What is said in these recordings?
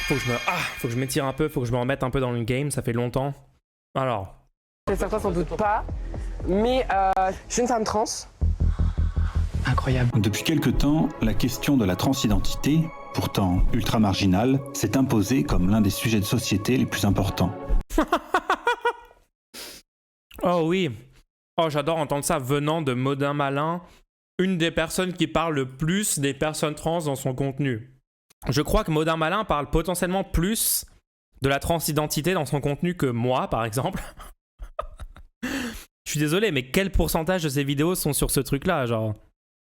Faut que je m'étire un peu, faut que je me remette un peu dans le game, ça fait longtemps. Alors. Certains sans doute pas, mais je suis une femme trans. Incroyable. Depuis quelque temps, la question de la transidentité, pourtant ultra marginale, s'est imposée comme l'un des sujets de société les plus importants. Oh oui. Oh, j'adore entendre ça venant de Modin Malin, une des personnes qui parle le plus des personnes trans dans son contenu. Je crois que Modin Malin parle potentiellement plus de la transidentité dans son contenu que moi, par exemple. Je suis désolé, mais quel pourcentage de ses vidéos sont sur ce truc-là, genre,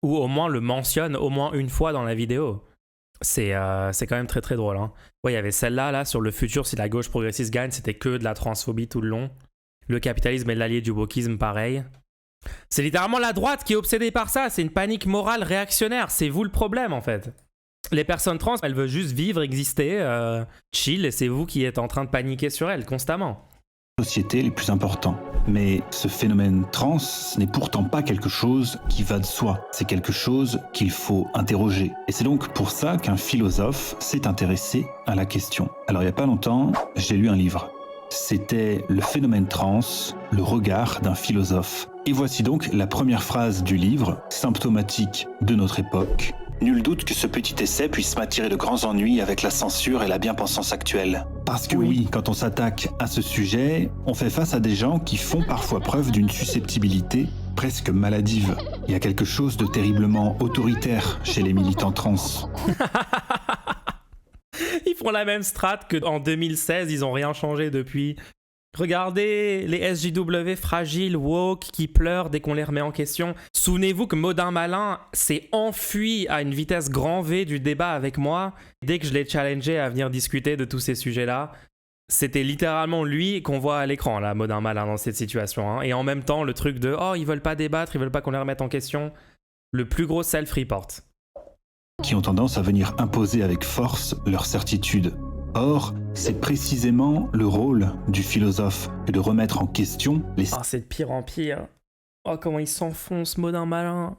ou au moins le mentionne au moins une fois dans la vidéo. C'est quand même très très drôle. Hein. Ouais, il y avait celle-là, là, sur le futur, si la gauche progressiste gagne, c'était que de la transphobie tout le long. Le capitalisme est l'allié du wokisme, pareil. C'est littéralement la droite qui est obsédée par ça. C'est une panique morale réactionnaire. C'est vous le problème, en fait. Les personnes trans, elles veulent juste vivre, exister, chill, et c'est vous qui êtes en train de paniquer sur elles constamment. Société les plus importants. Mais ce phénomène trans, ce n'est pourtant pas quelque chose qui va de soi. C'est quelque chose qu'il faut interroger. Et c'est donc pour ça qu'un philosophe s'est intéressé à la question. Alors il n'y a pas longtemps, j'ai lu un livre. C'était Le phénomène trans, le regard d'un philosophe. Et voici donc la première phrase du livre, symptomatique de notre époque. Nul doute que ce petit essai puisse m'attirer de grands ennuis avec la censure et la bien-pensance actuelle. Parce que oui, quand on s'attaque à ce sujet, on fait face à des gens qui font parfois preuve d'une susceptibilité presque maladive. Il y a quelque chose de terriblement autoritaire chez les militants trans. Ils font la même strat qu'en 2016, ils ont rien changé depuis. Regardez les SJW fragiles, woke, qui pleurent dès qu'on les remet en question. Souvenez-vous que Modin Malin s'est enfui à une vitesse grand V du débat avec moi. Dès que je l'ai challengé à venir discuter de tous ces sujets-là, c'était littéralement lui qu'on voit à l'écran, là, Modin Malin, dans cette situation. Hein. Et en même temps, le truc de « Oh, ils veulent pas débattre, ils veulent pas qu'on les remette en question », le plus gros self-report. Qui ont tendance à venir imposer avec force leurs certitudes. Or, c'est précisément le rôle du philosophe que de remettre en question les c'est de pire en pire. Oh, comment il s'enfonce, Modin Malin.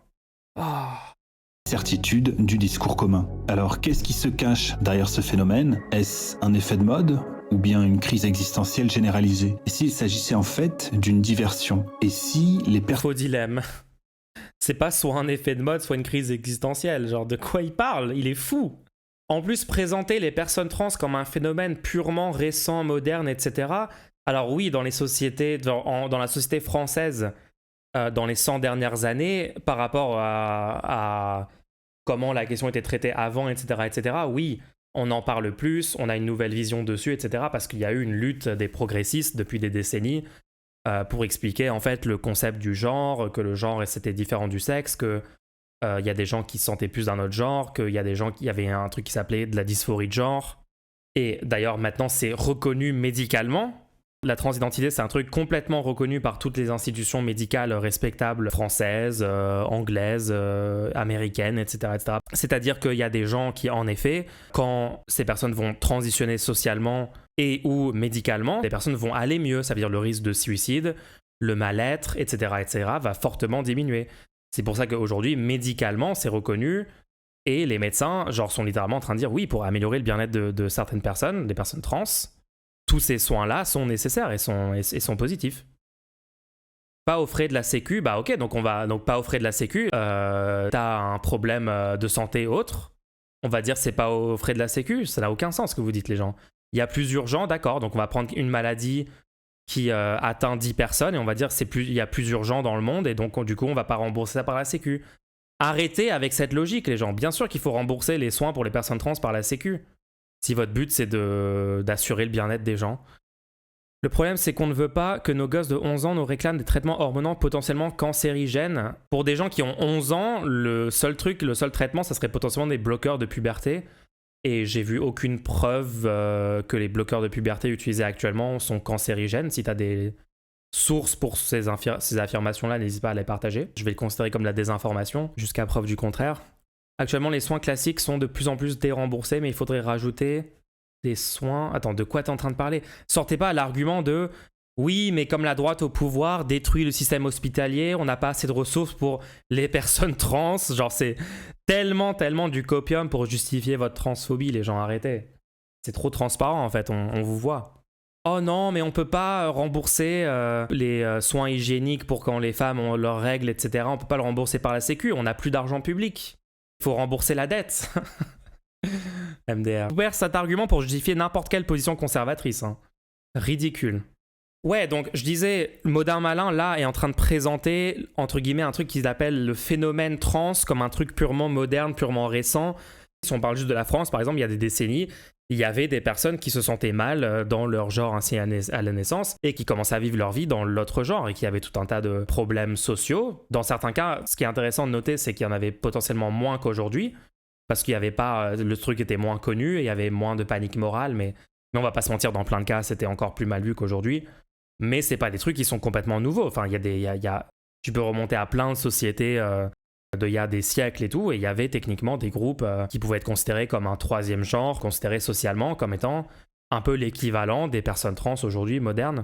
certitudes du discours commun. Alors, qu'est-ce qui se cache derrière ce phénomène? Est-ce un effet de mode ou bien une crise existentielle généralisée? Et s'il s'agissait en fait d'une diversion? Et si les Faux dilemme. C'est pas soit un effet de mode, soit une crise existentielle. Genre, de quoi il parle? Il est fou. En plus, présenter les personnes trans comme un phénomène purement récent, moderne, etc. Alors oui, dans les sociétés, dans la société française, dans les 100 dernières années, par rapport à comment la question était traitée avant, etc., oui, on en parle plus, on a une nouvelle vision dessus, etc., parce qu'il y a eu une lutte des progressistes depuis des décennies pour expliquer en fait le concept du genre, que le genre c'était différent du sexe, que y a des gens qui se sentaient plus d'un autre genre, qu'il y a des gens qui avaient un truc qui s'appelait de la dysphorie de genre. Et d'ailleurs, maintenant, c'est reconnu médicalement. La transidentité, c'est un truc complètement reconnu par toutes les institutions médicales respectables, françaises, anglaises, américaines, etc., etc. C'est-à-dire qu'il y a des gens qui, en effet, quand ces personnes vont transitionner socialement et ou médicalement, les personnes vont aller mieux. Ça veut dire le risque de suicide, le mal-être, etc., va fortement diminuer. C'est pour ça qu'aujourd'hui, médicalement, c'est reconnu et les médecins genre, sont littéralement en train de dire oui, pour améliorer le bien-être de certaines personnes, des personnes trans, tous ces soins-là sont nécessaires et sont positifs. Pas aux frais de la sécu, bah ok, donc pas aux frais de la sécu, t'as un problème de santé autre, on va dire c'est pas aux frais de la sécu, ça n'a aucun sens ce que vous dites les gens. Il y a plus urgent, d'accord, donc on va prendre une maladie qui atteint 10 personnes et on va dire il y a plus urgent dans le monde et donc du coup on va pas rembourser ça par la sécu. Arrêtez avec cette logique les gens. Bien sûr qu'il faut rembourser les soins pour les personnes trans par la sécu. Si votre but c'est d'assurer le bien-être des gens. Le problème c'est qu'on ne veut pas que nos gosses de 11 ans nous réclament des traitements hormonaux potentiellement cancérigènes. Pour des gens qui ont 11 ans, le seul traitement ça serait potentiellement des bloqueurs de puberté. Et j'ai vu aucune preuve que les bloqueurs de puberté utilisés actuellement sont cancérigènes. Si tu as des sources pour ces affirmations-là, n'hésite pas à les partager. Je vais le considérer comme de la désinformation, jusqu'à preuve du contraire. Actuellement, les soins classiques sont de plus en plus déremboursés, mais il faudrait rajouter des soins... Attends, de quoi tu es en train de parler? Sortez pas à l'argument de oui, mais comme la droite au pouvoir détruit le système hospitalier, on n'a pas assez de ressources pour les personnes trans. Genre, c'est tellement du copium pour justifier votre transphobie, les gens, arrêtez. C'est trop transparent en fait, on vous voit. Oh non, mais on peut pas rembourser les soins hygiéniques pour quand les femmes ont leurs règles, etc. On peut pas le rembourser par la sécu, on n'a plus d'argent public. Il faut rembourser la dette. MDR. Ouvert cet argument pour justifier n'importe quelle position conservatrice. Hein. Ridicule. Ouais, donc je disais, Modern Malin, là, est en train de présenter, entre guillemets, un truc qu'ils appellent le phénomène trans comme un truc purement moderne, purement récent. Si on parle juste de la France, par exemple, il y a des décennies, il y avait des personnes qui se sentaient mal dans leur genre ainsi à la naissance et qui commençaient à vivre leur vie dans l'autre genre et qui avaient tout un tas de problèmes sociaux. Dans certains cas, ce qui est intéressant de noter, c'est qu'il y en avait potentiellement moins qu'aujourd'hui parce qu'il y avait pas, le truc était moins connu et il y avait moins de panique morale, mais on va pas se mentir, dans plein de cas, c'était encore plus mal vu qu'aujourd'hui. Mais c'est pas des trucs qui sont complètement nouveaux. Enfin, tu peux remonter à plein de sociétés d'il y a des siècles et tout, et il y avait techniquement des groupes qui pouvaient être considérés comme un troisième genre, considérés socialement comme étant un peu l'équivalent des personnes trans aujourd'hui, modernes.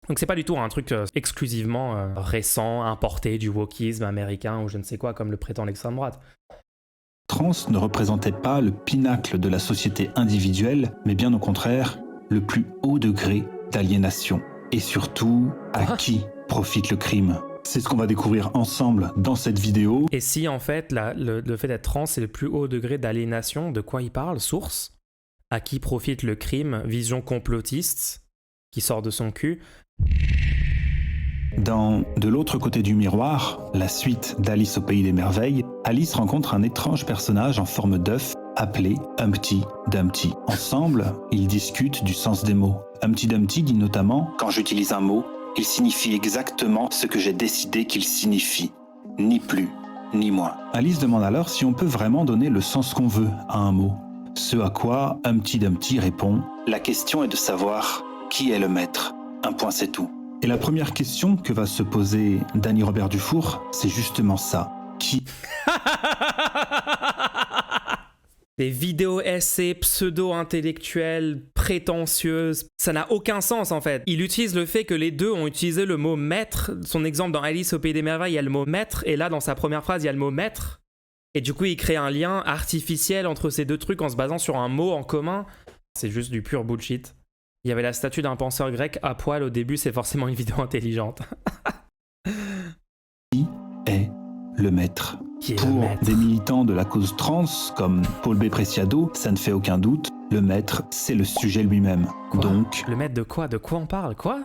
Donc c'est pas du tout un truc exclusivement récent, importé du wokisme américain ou je ne sais quoi, comme le prétend l'extrême droite. Trans ne représentait pas le pinacle de la société individuelle, mais bien au contraire, le plus haut degré d'aliénation. Et surtout, à qui profite le crime ? C'est ce qu'on va découvrir ensemble dans cette vidéo. Et si en fait, le fait d'être trans, c'est le plus haut degré d'aliénation, de quoi il parle ? Source ? À qui profite le crime ? Vision complotiste qui sort de son cul. Dans De l'autre côté du miroir, la suite d'Alice au pays des merveilles, Alice rencontre un étrange personnage en forme d'œuf appelé Humpty Dumpty. Ensemble, ils discutent du sens des mots. Humpty Dumpty dit notamment « Quand j'utilise un mot, il signifie exactement ce que j'ai décidé qu'il signifie. Ni plus, ni moins. » Alice demande alors si on peut vraiment donner le sens qu'on veut à un mot. Ce à quoi Humpty Dumpty répond « La question est de savoir qui est le maître. Un point c'est tout. » Et la première question que va se poser Dany Robert Dufour, c'est justement ça. Qui Des vidéos essais pseudo-intellectuelles, prétentieuses, ça n'a aucun sens en fait. Il utilise le fait que les deux ont utilisé le mot maître. Son exemple dans Alice au pays des merveilles, il y a le mot maître, et là dans sa première phrase, il y a le mot maître. Et du coup, il crée un lien artificiel entre ces deux trucs en se basant sur un mot en commun. C'est juste du pur bullshit. Il y avait la statue d'un penseur grec à poil au début, c'est forcément une vidéo intelligente. Qui est le maître ? Pour des militants de la cause trans, comme Paul B. Preciado, ça ne fait aucun doute, le maître, c'est le sujet lui-même. Quoi ? Donc, le maître de quoi ? De quoi on parle ? Quoi ?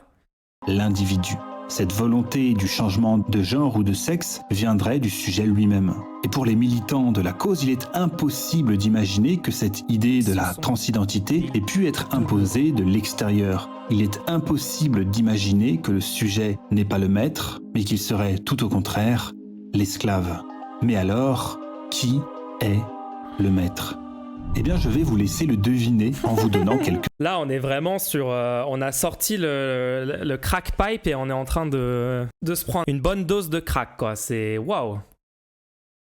L'individu. Cette volonté du changement de genre ou de sexe viendrait du sujet lui-même. Et pour les militants de la cause, il est impossible d'imaginer que cette idée de la transidentité ait pu être imposée de l'extérieur. Il est impossible d'imaginer que le sujet n'est pas le maître, mais qu'il serait tout au contraire l'esclave. Mais alors, qui est le maître ? Eh bien, je vais vous laisser le deviner en vous donnant quelques... Là, on est vraiment sur... on a sorti le crack pipe et on est en train de se prendre une bonne dose de crack, quoi. C'est... Waouh.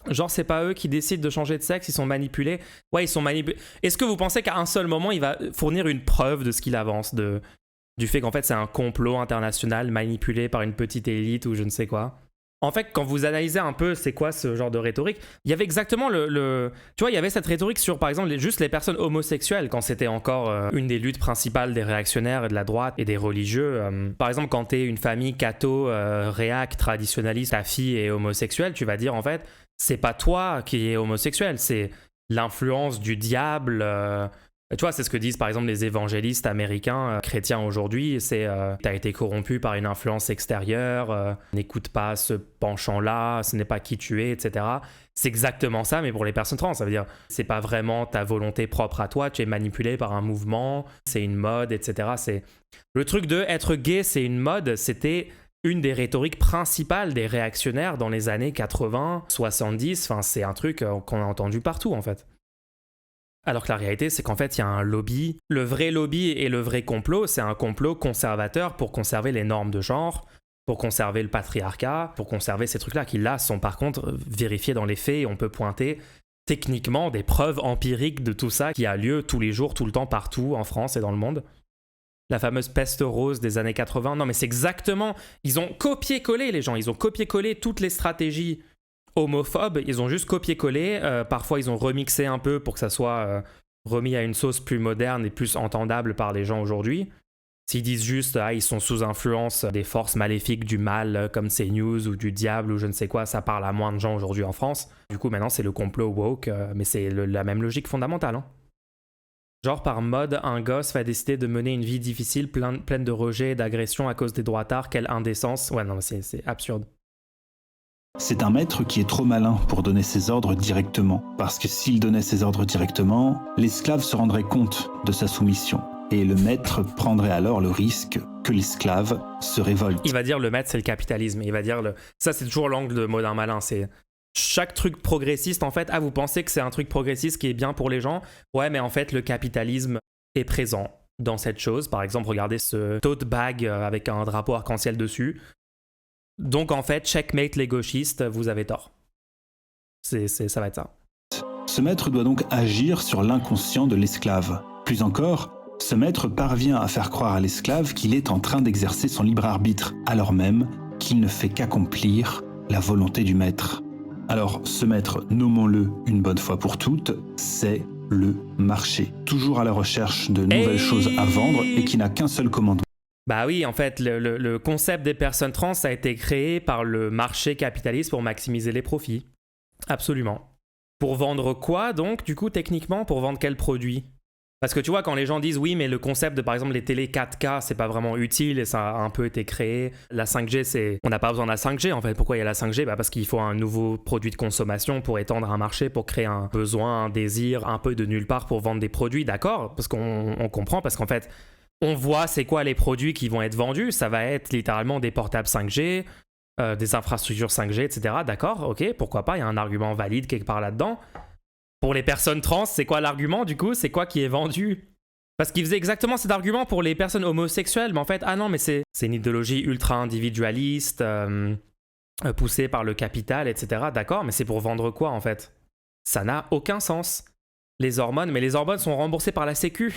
Genre, c'est pas eux qui décident de changer de sexe, ils sont manipulés. Ouais, ils sont manipulés. Est-ce que vous pensez qu'à un seul moment, il va fournir une preuve de ce qu'il avance, du fait qu'en fait, c'est un complot international manipulé par une petite élite ou je ne sais quoi ? En fait, quand vous analysez un peu c'est quoi ce genre de rhétorique, il y avait exactement tu vois, il y avait cette rhétorique sur, par exemple, juste les personnes homosexuelles, quand c'était encore une des luttes principales des réactionnaires et de la droite et des religieux. Par exemple, quand t'es une famille catho, réac, traditionnaliste, ta fille est homosexuelle, tu vas dire, en fait, c'est pas toi qui es homosexuel, c'est l'influence du diable... Tu vois, c'est ce que disent par exemple les évangélistes américains chrétiens aujourd'hui, c'est t'as été corrompu par une influence extérieure, n'écoute pas ce penchant-là, ce n'est pas qui tu es, etc. C'est exactement ça, mais pour les personnes trans, ça veut dire c'est pas vraiment ta volonté propre à toi, tu es manipulé par un mouvement, c'est une mode, etc. C'est le truc de être gay, c'est une mode, c'était une des rhétoriques principales des réactionnaires dans les années 80, 70, enfin c'est un truc qu'on a entendu partout en fait. Alors que la réalité, c'est qu'en fait, il y a un lobby. Le vrai lobby et le vrai complot, c'est un complot conservateur pour conserver les normes de genre, pour conserver le patriarcat, pour conserver ces trucs-là qui, là, sont par contre vérifiés dans les faits et on peut pointer techniquement des preuves empiriques de tout ça qui a lieu tous les jours, tout le temps, partout, en France et dans le monde. La fameuse peste rose des années 80. Non, mais c'est exactement... Ils ont copié-collé, les gens. Ils ont copié-collé toutes les stratégies homophobes, ils ont juste copié-collé, parfois ils ont remixé un peu pour que ça soit remis à une sauce plus moderne et plus entendable par les gens aujourd'hui. S'ils disent juste ils sont sous influence des forces maléfiques du mal comme CNews ou du diable ou je ne sais quoi, ça parle à moins de gens aujourd'hui en France. Du coup maintenant c'est le complot woke, mais c'est la même logique fondamentale. Hein. Genre par mode, un gosse va décider de mener une vie difficile pleine de rejets et d'agressions à cause des droitards, quelle indécence. Ouais non c'est absurde. C'est un maître qui est trop malin pour donner ses ordres directement, parce que s'il donnait ses ordres directement, l'esclave se rendrait compte de sa soumission. Et le maître prendrait alors le risque que l'esclave se révolte. Il va dire le maître c'est le capitalisme. Il va dire ça c'est toujours l'angle de mot d'un malin. C'est chaque truc progressiste en fait. Ah vous pensez que c'est un truc progressiste qui est bien pour les gens? Ouais mais en fait le capitalisme est présent dans cette chose. Par exemple regardez ce tote bag avec un drapeau arc-en-ciel dessus. Donc en fait checkmate les gauchistes, vous avez tort. Ça va être ça. Ce maître doit donc agir sur l'inconscient de l'esclave. Plus encore, ce maître parvient à faire croire à l'esclave qu'il est en train d'exercer son libre arbitre, alors même qu'il ne fait qu'accomplir la volonté du maître. Alors, ce maître, nommons-le une bonne fois pour toutes, c'est le marché. Toujours à la recherche de nouvelles choses à vendre et qui n'a qu'un seul commandement. Bah oui, en fait, le concept des personnes trans a été créé par le marché capitaliste pour maximiser les profits. Absolument. Pour vendre quoi donc, du coup, techniquement, pour vendre quel produit? Parce que tu vois, quand les gens disent oui, mais le concept de par exemple les télé 4K, c'est pas vraiment utile et ça a un peu été créé. La 5G, on n'a pas besoin de la 5G en fait. Pourquoi il y a la 5G? Parce qu'il faut un nouveau produit de consommation pour étendre un marché, pour créer un besoin, un désir, un peu de nulle part pour vendre des produits, d'accord? Parce qu'on comprend, parce qu'en fait, on voit c'est quoi les produits qui vont être vendus. Ça va être littéralement des portables 5G, des infrastructures 5G, etc. D'accord, ok, pourquoi pas, il y a un argument valide quelque part là-dedans. Pour les personnes trans, c'est quoi l'argument du coup? C'est quoi qui est vendu? Parce qu'il faisait exactement cet argument pour les personnes homosexuelles, mais en fait, ah non, mais c'est une idéologie ultra individualiste, poussée par le capital, etc. D'accord, mais c'est pour vendre quoi en fait? Ça n'a aucun sens. Les hormones, mais les hormones sont remboursées par la Sécu.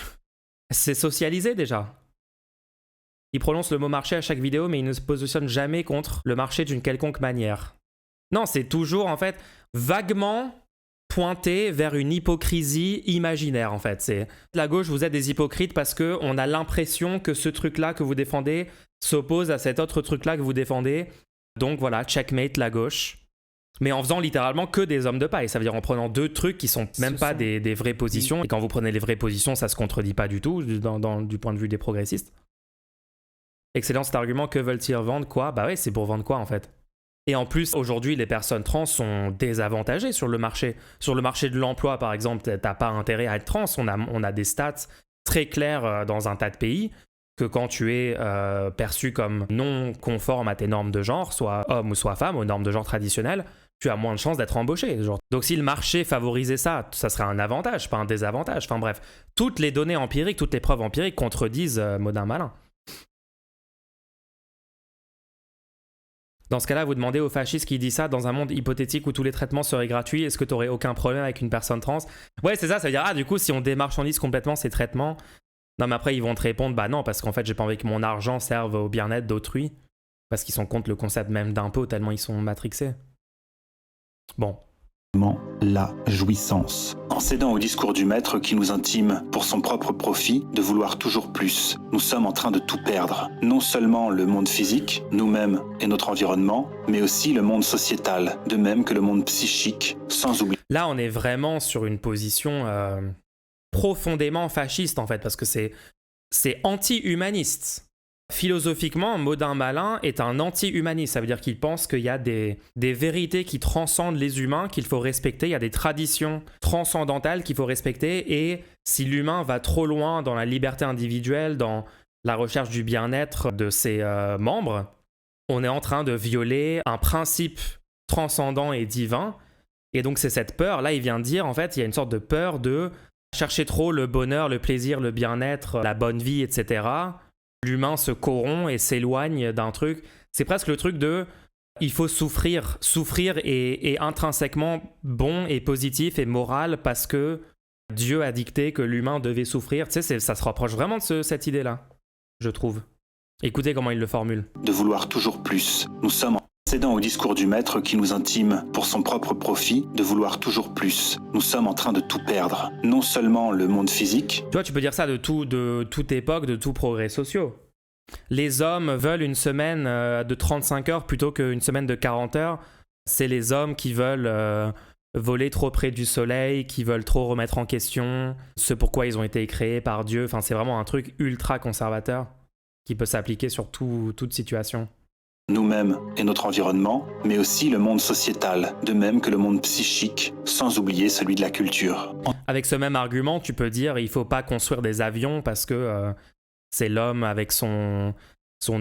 C'est socialisé déjà. Il prononce le mot marché à chaque vidéo, mais il ne se positionne jamais contre le marché d'une quelconque manière. Non, c'est toujours en fait vaguement pointé vers une hypocrisie imaginaire en fait. C'est la gauche, vous êtes des hypocrites parce qu'on a l'impression que ce truc-là que vous défendez s'oppose à cet autre truc-là que vous défendez. Donc voilà, checkmate la gauche. Mais en faisant littéralement que des hommes de paille. Ça veut dire en prenant deux trucs qui sont même pas des vraies positions. Et quand vous prenez les vraies positions, ça se contredit pas du tout du point de vue des progressistes. Excellent cet argument, que veulent-ils vendre? Quoi? Bah ouais, c'est pour vendre quoi en fait? Et en plus, aujourd'hui, les personnes trans sont désavantagées sur le marché. Sur le marché de l'emploi, par exemple, t'as pas intérêt à être trans. On a des stats très clairs dans un tas de pays que quand tu es perçu comme non conforme à tes normes de genre, soit homme ou soit femme, aux normes de genre traditionnelles, tu as moins de chances d'être embauché. Donc si le marché favorisait ça, ça serait un avantage, pas un désavantage. Enfin bref, toutes les données empiriques, toutes les preuves empiriques contredisent Modin Malin. Dans ce cas-là, vous demandez aux fascistes qui disent ça, dans un monde hypothétique où tous les traitements seraient gratuits, est-ce que tu n'aurais aucun problème avec une personne trans? Ouais, c'est ça, ça veut dire, du coup, si on démarchandise complètement ces traitements, non, mais après, ils vont te répondre, bah non, parce qu'en fait, j'ai pas envie que mon argent serve au bien-être d'autrui, parce qu'ils sont contre le concept même d'impôt, tellement ils sont matrixés. Bon. La jouissance. En cédant au discours du maître qui nous intime, pour son propre profit, de vouloir toujours plus, nous sommes en train de tout perdre. Non seulement le monde physique, nous-mêmes et notre environnement, mais aussi le monde sociétal, de même que le monde psychique, sans oublier. Là, on est vraiment sur une position profondément fasciste, en fait, parce que c'est anti-humaniste. Philosophiquement, Modin Malin est un anti-humaniste. Ça veut dire qu'il pense qu'il y a des vérités qui transcendent les humains, qu'il faut respecter. Il y a des traditions transcendantales qu'il faut respecter. Et si l'humain va trop loin dans la liberté individuelle, dans la recherche du bien-être de ses membres, on est en train de violer un principe transcendant et divin. Et donc c'est cette peur. Là, il vient de dire, en fait, il y a une sorte de peur de chercher trop le bonheur, le plaisir, le bien-être, la bonne vie, etc. L'humain se corrompt et s'éloigne d'un truc. C'est presque le truc de il faut souffrir. Souffrir est intrinsèquement bon et positif et moral parce que Dieu a dicté que l'humain devait souffrir. Tu sais, ça se rapproche vraiment de cette idée-là, je trouve. Écoutez comment il le formule. De vouloir toujours plus. Nous sommes en cédant au discours du maître qui nous intime, pour son propre profit, de vouloir toujours plus. Nous sommes en train de tout perdre. Non seulement le monde physique. Tu vois, tu peux dire ça de toute époque, de tout progrès sociaux. Les hommes veulent une semaine de 35 heures plutôt qu'une semaine de 40 heures. C'est les hommes qui veulent voler trop près du soleil, qui veulent trop remettre en question ce pourquoi ils ont été créés par Dieu. Enfin, c'est vraiment un truc ultra conservateur qui peut s'appliquer sur toute situation. Nous-mêmes et notre environnement, mais aussi le monde sociétal, de même que le monde psychique, sans oublier celui de la culture. Avec ce même argument, tu peux dire il faut pas construire des avions parce que c'est l'homme avec son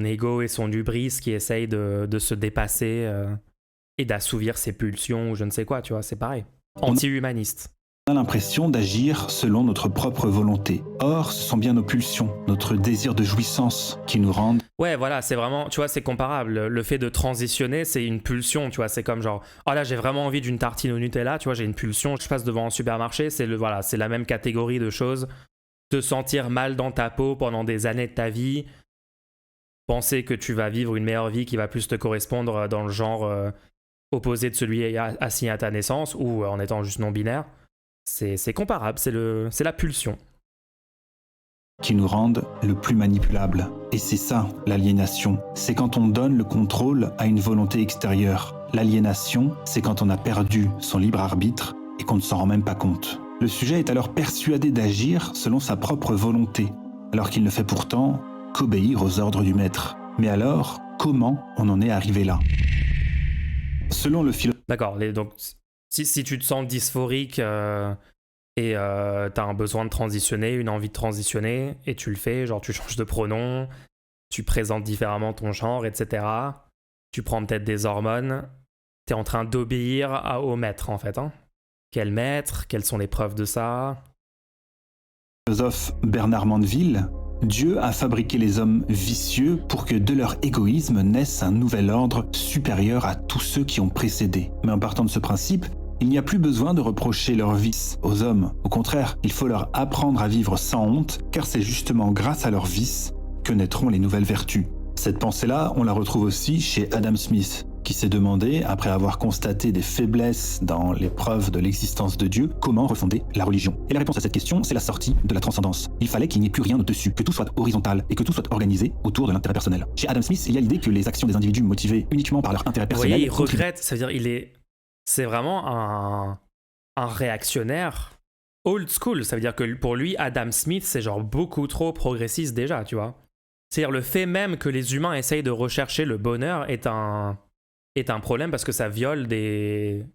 ego et son hubris qui essaye de se dépasser et d'assouvir ses pulsions ou je ne sais quoi, tu vois, c'est pareil. Anti-humaniste. On a l'impression d'agir selon notre propre volonté. Or, ce sont bien nos pulsions, notre désir de jouissance qui nous rendent... Ouais, voilà, c'est vraiment, tu vois, c'est comparable. Le fait de transitionner, c'est une pulsion, tu vois, c'est comme genre, oh là, j'ai vraiment envie d'une tartine au Nutella, tu vois, j'ai une pulsion, je passe devant un supermarché, c'est la même catégorie de choses. Te sentir mal dans ta peau pendant des années de ta vie, penser que tu vas vivre une meilleure vie qui va plus te correspondre dans le genre opposé de celui assigné à ta naissance ou en étant juste non-binaire. C'est comparable, c'est la pulsion. Qui nous rendent le plus manipulable. Et c'est ça, l'aliénation. C'est quand on donne le contrôle à une volonté extérieure. L'aliénation, c'est quand on a perdu son libre arbitre et qu'on ne s'en rend même pas compte. Le sujet est alors persuadé d'agir selon sa propre volonté, alors qu'il ne fait pourtant qu'obéir aux ordres du maître. Mais alors, comment on en est arrivé là? Selon le philosophe... D'accord, donc... Si tu te sens dysphorique et t'as un besoin de transitionner, une envie de transitionner, et tu le fais, genre tu changes de pronom, tu présentes différemment ton genre, etc. Tu prends peut-être des hormones, t'es en train d'obéir au maître en fait. Hein. Quel maître? Quelles sont les preuves de ça? Philosophe Bernard Mandeville, Dieu a fabriqué les hommes vicieux pour que de leur égoïsme naisse un nouvel ordre supérieur à tous ceux qui ont précédé. Mais en partant de ce principe, il n'y a plus besoin de reprocher leurs vices aux hommes. Au contraire, il faut leur apprendre à vivre sans honte, car c'est justement grâce à leurs vices que naîtront les nouvelles vertus. Cette pensée-là, on la retrouve aussi chez Adam Smith, qui s'est demandé, après avoir constaté des faiblesses dans les preuves de l'existence de Dieu, comment refonder la religion. Et la réponse à cette question, c'est la sortie de la transcendance. Il fallait qu'il n'y ait plus rien de dessus, que tout soit horizontal et que tout soit organisé autour de l'intérêt personnel. Chez Adam Smith, il y a l'idée que les actions des individus motivées uniquement par leur intérêt personnel... Oui, il regrette, ça veut dire c'est vraiment un réactionnaire old school. Ça veut dire que pour lui, Adam Smith, c'est genre beaucoup trop progressiste déjà, tu vois. C'est-à-dire le fait même que les humains essayent de rechercher le bonheur est un problème parce que ça viole des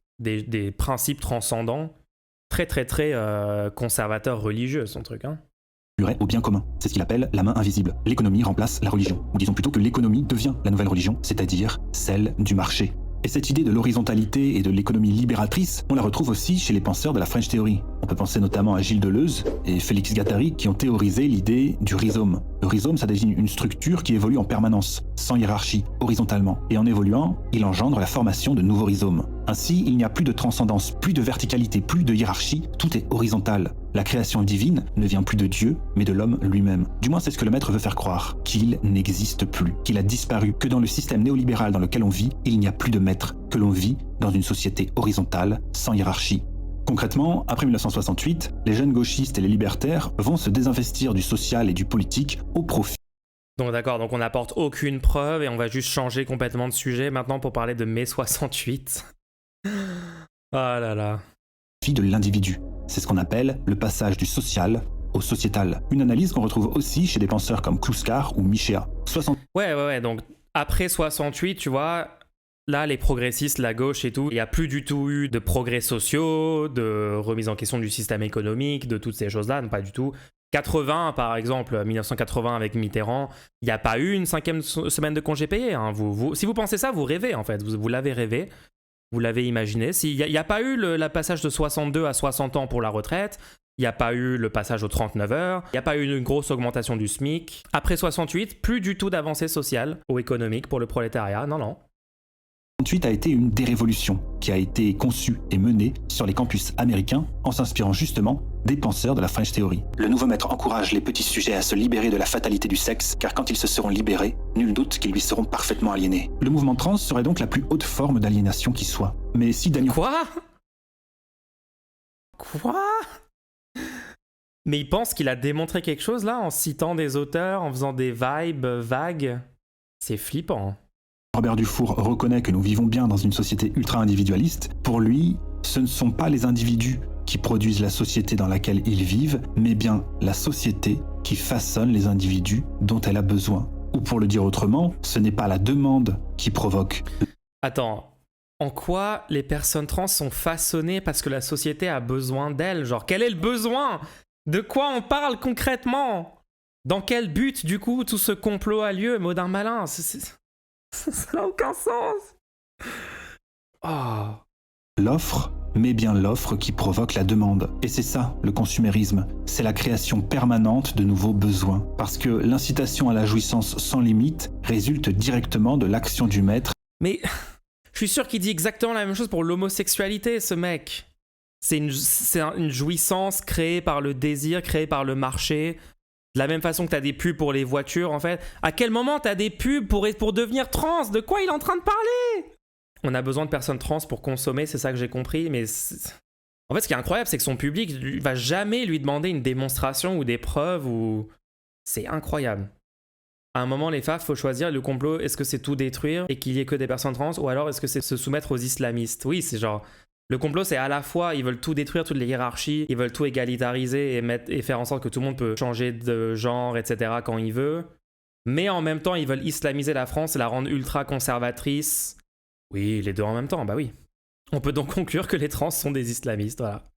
principes transcendants très très très conservateurs religieux, son truc. Hein. Au bien commun. C'est ce qu'il appelle la main invisible. L'économie remplace la religion. Ou disons plutôt que l'économie devient la nouvelle religion, c'est-à-dire celle du marché. Et cette idée de l'horizontalité et de l'économie libératrice, on la retrouve aussi chez les penseurs de la French Theory. On peut penser notamment à Gilles Deleuze et Félix Guattari qui ont théorisé l'idée du rhizome. Le rhizome, ça désigne une structure qui évolue en permanence, sans hiérarchie, horizontalement. Et en évoluant, il engendre la formation de nouveaux rhizomes. Ainsi, il n'y a plus de transcendance, plus de verticalité, plus de hiérarchie, tout est horizontal. La création divine ne vient plus de Dieu, mais de l'homme lui-même. Du moins, c'est ce que le maître veut faire croire, qu'il n'existe plus, qu'il a disparu, que dans le système néolibéral dans lequel on vit, il n'y a plus de maître, que l'on vit dans une société horizontale, sans hiérarchie. Concrètement, après 1968, les jeunes gauchistes et les libertaires vont se désinvestir du social et du politique au profit. Donc d'accord, donc on n'apporte aucune preuve et on va juste changer complètement de sujet maintenant pour parler de mai 68. Ah là là. De l'individu. C'est ce qu'on appelle le passage du social au sociétal. Une analyse qu'on retrouve aussi chez des penseurs comme Kluskar ou Michéa. Ouais, donc après 68, tu vois, là les progressistes, la gauche et tout, il n'y a plus du tout eu de progrès sociaux, de remise en question du système économique, de toutes ces choses-là, pas du tout. 80 par exemple, 1980 avec Mitterrand, il n'y a pas eu une 5e semaine de congé payé. Hein. Si vous pensez ça, vous rêvez en fait, vous l'avez rêvé. Vous l'avez imaginé. Il n'y a pas eu le passage de 62 à 60 ans pour la retraite. Il n'y a pas eu le passage aux 39 heures. Il n'y a pas eu une grosse augmentation du SMIC. Après 68, plus du tout d'avancée sociale ou économique pour le prolétariat. Non. 1968 a été une dérévolution qui a été conçue et menée sur les campus américains en s'inspirant justement des penseurs de la French Theory. Le nouveau maître encourage les petits sujets à se libérer de la fatalité du sexe, car quand ils se seront libérés, nul doute qu'ils lui seront parfaitement aliénés. Le mouvement trans serait donc la plus haute forme d'aliénation qui soit. Mais si Daniel... Quoi? Mais il pense qu'il a démontré quelque chose là, en citant des auteurs, en faisant des vibes vagues. C'est flippant. Robert Dufour reconnaît que nous vivons bien dans une société ultra-individualiste. Pour lui, ce ne sont pas les individus qui produisent la société dans laquelle ils vivent, mais bien la société qui façonne les individus dont elle a besoin. Ou pour le dire autrement, ce n'est pas la demande qui provoque. Attends, en quoi les personnes trans sont façonnées parce que la société a besoin d'elles? Genre, quel est le besoin? De quoi on parle concrètement? Dans quel but, du coup, tout ce complot a lieu, Modin Malin? Ça n'a aucun sens. Oh. L'offre, mais bien l'offre qui provoque la demande. Et c'est ça, le consumérisme. C'est la création permanente de nouveaux besoins. Parce que l'incitation à la jouissance sans limite résulte directement de l'action du maître. Mais je suis sûr qu'il dit exactement la même chose pour l'homosexualité, ce mec. C'est une jouissance créée par le désir, créée par le marché. De la même façon que t'as des pubs pour les voitures, en fait. À quel moment t'as des pubs pour devenir trans? De quoi il est en train de parler? On a besoin de personnes trans pour consommer, c'est ça que j'ai compris, mais... En fait, ce qui est incroyable, c'est que son public va jamais lui demander une démonstration ou des preuves, ou... C'est incroyable. À un moment, les FAF, faut choisir le complot, est-ce que c'est tout détruire et qu'il y ait que des personnes trans, ou alors est-ce que c'est se soumettre aux islamistes? Oui, c'est genre... Le complot, c'est à la fois, ils veulent tout détruire, toutes les hiérarchies, ils veulent tout égalitariser et faire en sorte que tout le monde peut changer de genre, etc. quand il veut. Mais en même temps, ils veulent islamiser la France et la rendre ultra conservatrice. Oui, les deux en même temps, bah oui. On peut donc conclure que les trans sont des islamistes, voilà.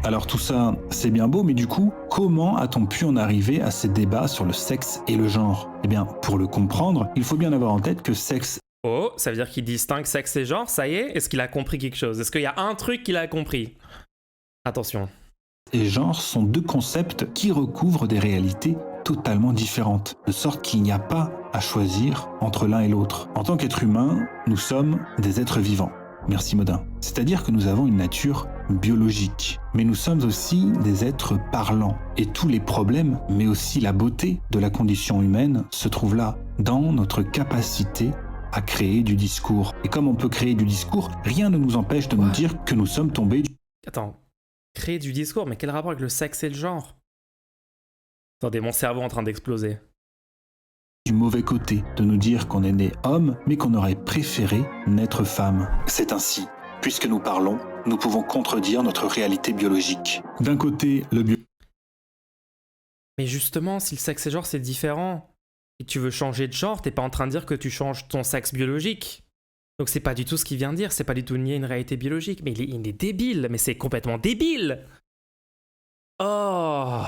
Alors tout ça, c'est bien beau, mais du coup, comment a-t-on pu en arriver à ces débats sur le sexe et le genre? Eh bien, pour le comprendre, il faut bien avoir en tête que sexe... Oh, ça veut dire qu'il distingue sexe et genre, ça y est? Est-ce qu'il a compris quelque chose? Est-ce qu'il y a un truc qu'il a compris? Attention. Et genre sont deux concepts qui recouvrent des réalités totalement différentes, de sorte qu'il n'y a pas à choisir entre l'un et l'autre. En tant qu'être humain, nous sommes des êtres vivants. Merci Modin. C'est-à-dire que nous avons une nature biologique, mais nous sommes aussi des êtres parlants. Et tous les problèmes, mais aussi la beauté de la condition humaine se trouvent là, dans notre capacité à créer du discours. Et comme on peut créer du discours, rien ne nous empêche de nous dire que nous sommes tombés... Attends, créer du discours, mais quel rapport avec le sexe et le genre? Attendez, mon cerveau est en train d'exploser. Du mauvais côté, de nous dire qu'on est né homme, mais qu'on aurait préféré naître femme. C'est ainsi. Puisque nous parlons, nous pouvons contredire notre réalité biologique. D'un côté, le Mais justement, si le sexe et le genre c'est différent, et tu veux changer de genre, t'es pas en train de dire que tu changes ton sexe biologique. Donc c'est pas du tout ce qu'il vient de dire, c'est pas du tout nier une réalité biologique. Mais il est débile, mais c'est complètement débile. Oh.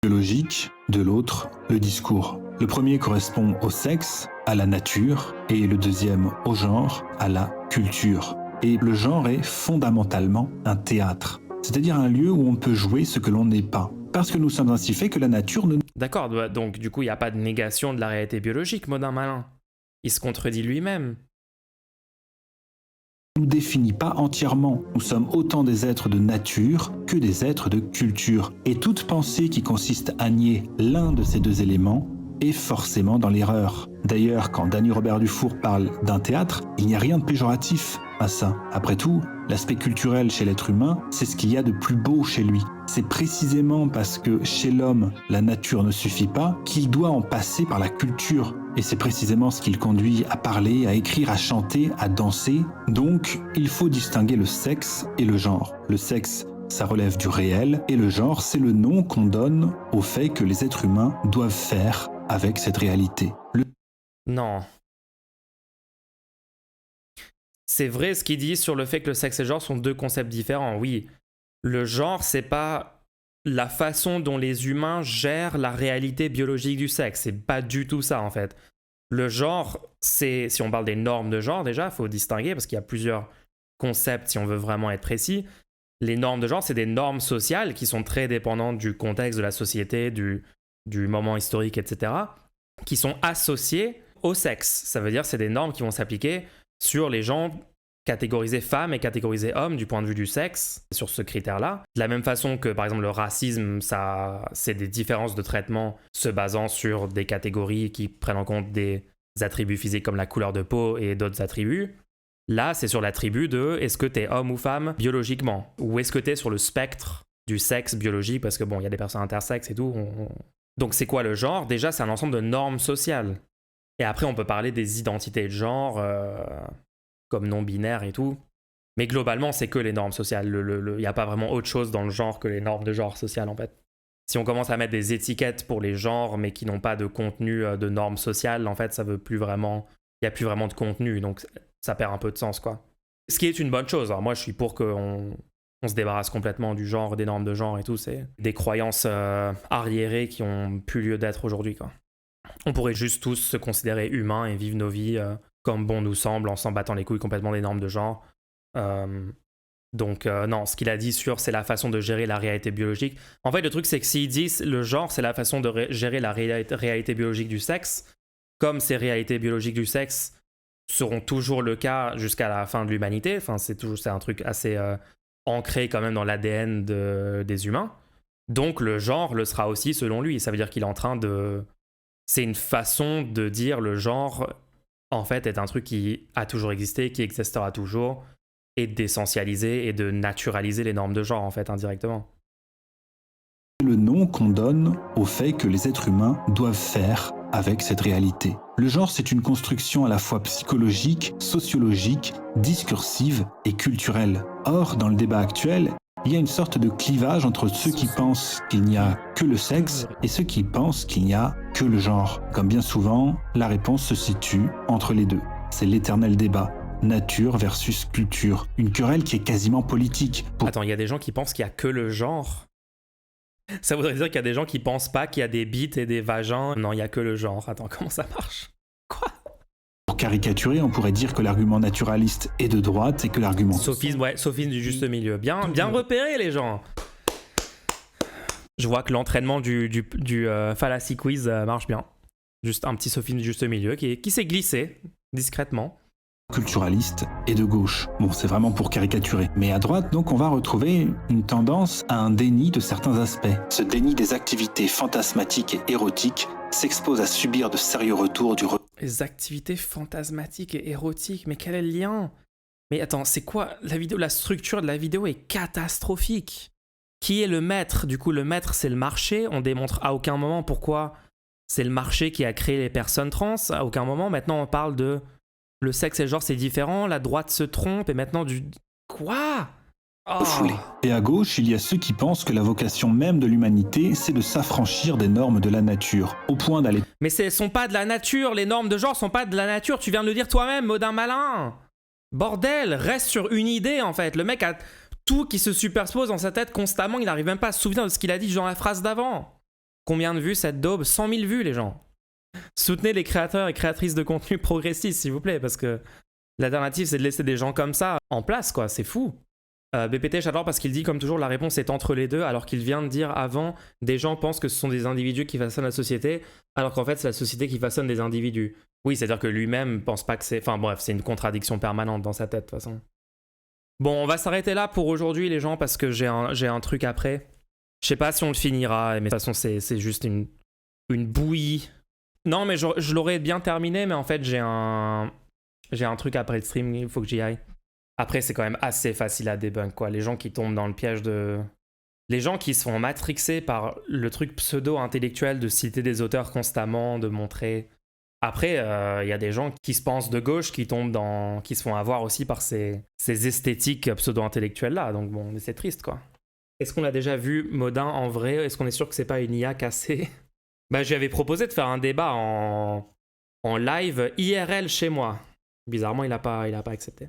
Biologique, de l'autre, le discours. Le premier correspond au sexe, à la nature, et le deuxième au genre, à la culture. Et le genre est fondamentalement un théâtre, c'est-à-dire un lieu où on peut jouer ce que l'on n'est pas. Parce que nous sommes ainsi faits que la nature ne... D'accord, donc du coup il n'y a pas de négation de la réalité biologique, Modin Malin. Il se contredit lui-même. Nous définit pas entièrement. Nous sommes autant des êtres de nature que des êtres de culture. Et toute pensée qui consiste à nier l'un de ces deux éléments est forcément dans l'erreur. D'ailleurs, quand Dany Robert Dufour parle d'un théâtre, il n'y a rien de péjoratif à ça. Après tout, l'aspect culturel chez l'être humain, c'est ce qu'il y a de plus beau chez lui. C'est précisément parce que chez l'homme, la nature ne suffit pas, qu'il doit en passer par la culture. Et c'est précisément ce qui le conduit à parler, à écrire, à chanter, à danser. Donc, il faut distinguer le sexe et le genre. Le sexe, ça relève du réel, et le genre, c'est le nom qu'on donne au fait que les êtres humains doivent faire avec cette réalité. Non. C'est vrai ce qu'il dit sur le fait que le sexe et le genre sont deux concepts différents, oui. Le genre, c'est pas la façon dont les humains gèrent la réalité biologique du sexe. C'est pas du tout ça, en fait. Le genre, c'est... Si on parle des normes de genre, déjà, il faut distinguer, parce qu'il y a plusieurs concepts, si on veut vraiment être précis. Les normes de genre, c'est des normes sociales qui sont très dépendantes du contexte de la société, du moment historique, etc. qui sont associées au sexe. Ça veut dire que c'est des normes qui vont s'appliquer sur les gens catégorisés femmes et catégorisés hommes du point de vue du sexe, sur ce critère-là. De la même façon que, par exemple, le racisme, c'est des différences de traitement se basant sur des catégories qui prennent en compte des attributs physiques comme la couleur de peau et d'autres attributs. Là, c'est sur l'attribut de est-ce que t'es homme ou femme biologiquement, ou est-ce que t'es sur le spectre du sexe biologique, parce que bon, il y a des personnes intersexes et tout. Donc c'est quoi le genre? Déjà, c'est un ensemble de normes sociales. Et après, on peut parler des identités de genre, comme non-binaires et tout. Mais globalement, c'est que les normes sociales. Il n'y a pas vraiment autre chose dans le genre que les normes de genre social, en fait. Si on commence à mettre des étiquettes pour les genres, mais qui n'ont pas de contenu de normes sociales, en fait, ça veut plus vraiment... Il n'y a plus vraiment de contenu, donc ça perd un peu de sens, quoi. Ce qui est une bonne chose. Alors moi, je suis pour qu'on se débarrasse complètement du genre, des normes de genre et tout. C'est des croyances arriérées qui ont plus lieu d'être aujourd'hui, quoi. On pourrait juste tous se considérer humains et vivre nos vies comme bon nous semble, en s'en battant les couilles complètement des normes de genre. Donc non, ce qu'il a dit sur c'est la façon de gérer la réalité biologique. En fait, le truc, c'est que s'il dit le genre, c'est la façon de gérer la réalité biologique du sexe, comme ces réalités biologiques du sexe seront toujours le cas jusqu'à la fin de l'humanité, enfin, c'est un truc assez ancré quand même dans l'ADN des humains. Donc le genre le sera aussi selon lui. Ça veut dire qu'il est en train de... C'est une façon de dire le genre, en fait, est un truc qui a toujours existé, qui existera toujours, et d'essentialiser et de naturaliser les normes de genre, en fait, indirectement. Le nom qu'on donne au fait que les êtres humains doivent faire avec cette réalité. Le genre, c'est une construction à la fois psychologique, sociologique, discursive et culturelle. Or, dans le débat actuel, il y a une sorte de clivage entre ceux qui pensent qu'il n'y a que le sexe et ceux qui pensent qu'il n'y a que le genre. Comme bien souvent, la réponse se situe entre les deux. C'est l'éternel débat. Nature versus culture. Une querelle qui est quasiment politique. Attends, il y a des gens qui pensent qu'il n'y a que le genre? Ça voudrait dire qu'il y a des gens qui pensent pas qu'il y a des bites et des vagins. Non, il n'y a que le genre. Attends, comment ça marche? Quoi? Pour caricaturer, on pourrait dire que l'argument naturaliste est de droite et que l'argument... Sophisme du juste milieu. Bien repéré, les gens. Je vois que l'entraînement du fallacy quiz marche bien. Juste un petit sophisme du juste milieu qui s'est glissé discrètement. Culturaliste et de gauche. Bon, c'est vraiment pour caricaturer. Mais à droite, donc, on va retrouver une tendance à un déni de certains aspects. Ce déni des activités fantasmatiques et érotiques s'expose à subir de sérieux retours du... Les activités fantasmatiques et érotiques, mais quel est le lien? Mais attends, c'est quoi la vidéo? La structure de la vidéo est catastrophique. Qui est le maître? Du coup, le maître, c'est le marché. On démontre à aucun moment pourquoi c'est le marché qui a créé les personnes trans. À aucun moment. Maintenant, on parle de... Le sexe et le genre, c'est différent. La droite se trompe et maintenant du... Quoi? Oh. Et à gauche, il y a ceux qui pensent que la vocation même de l'humanité, c'est de s'affranchir des normes de la nature, au point d'aller... Mais elles sont pas de la nature, les normes de genre sont pas de la nature, tu viens de le dire toi-même, Modin malin. Bordel, reste sur une idée en fait. Le mec a tout qui se superpose dans sa tête constamment, il n'arrive même pas à se souvenir de ce qu'il a dit dans la phrase d'avant. Combien de vues cette daube? 100 000 vues les gens. Soutenez les créateurs et créatrices de contenu progressistes s'il vous plaît, parce que l'alternative c'est de laisser des gens comme ça en place quoi, c'est fou. BPT, j'adore parce qu'il dit comme toujours la réponse est entre les deux, alors qu'il vient de dire avant des gens pensent que ce sont des individus qui façonnent la société, alors qu'en fait c'est la société qui façonne des individus. Oui, c'est-à-dire que lui-même pense pas que c'est... Enfin bref, c'est une contradiction permanente dans sa tête de toute façon. Bon, on va s'arrêter là pour aujourd'hui les gens, parce que j'ai un truc après. Je sais pas si on le finira, mais de toute façon c'est juste une bouillie. Non mais je l'aurais bien terminé, mais en fait j'ai un truc après le stream, il faut que j'y aille. Après, c'est quand même assez facile à debunk, quoi. Les gens qui tombent dans le piège de... Les gens qui se font matrixer par le truc pseudo-intellectuel de citer des auteurs constamment, de montrer... Après, y a des gens qui se pensent de gauche, qui tombent dans... qui se font avoir aussi par ces esthétiques pseudo-intellectuelles-là. Donc bon, c'est triste, quoi. Est-ce qu'on l'a déjà vu, Modin, en vrai? Est-ce qu'on est sûr que c'est pas une IA cassée? Bah, j'avais proposé de faire un débat en live IRL chez moi. Bizarrement, il a pas accepté.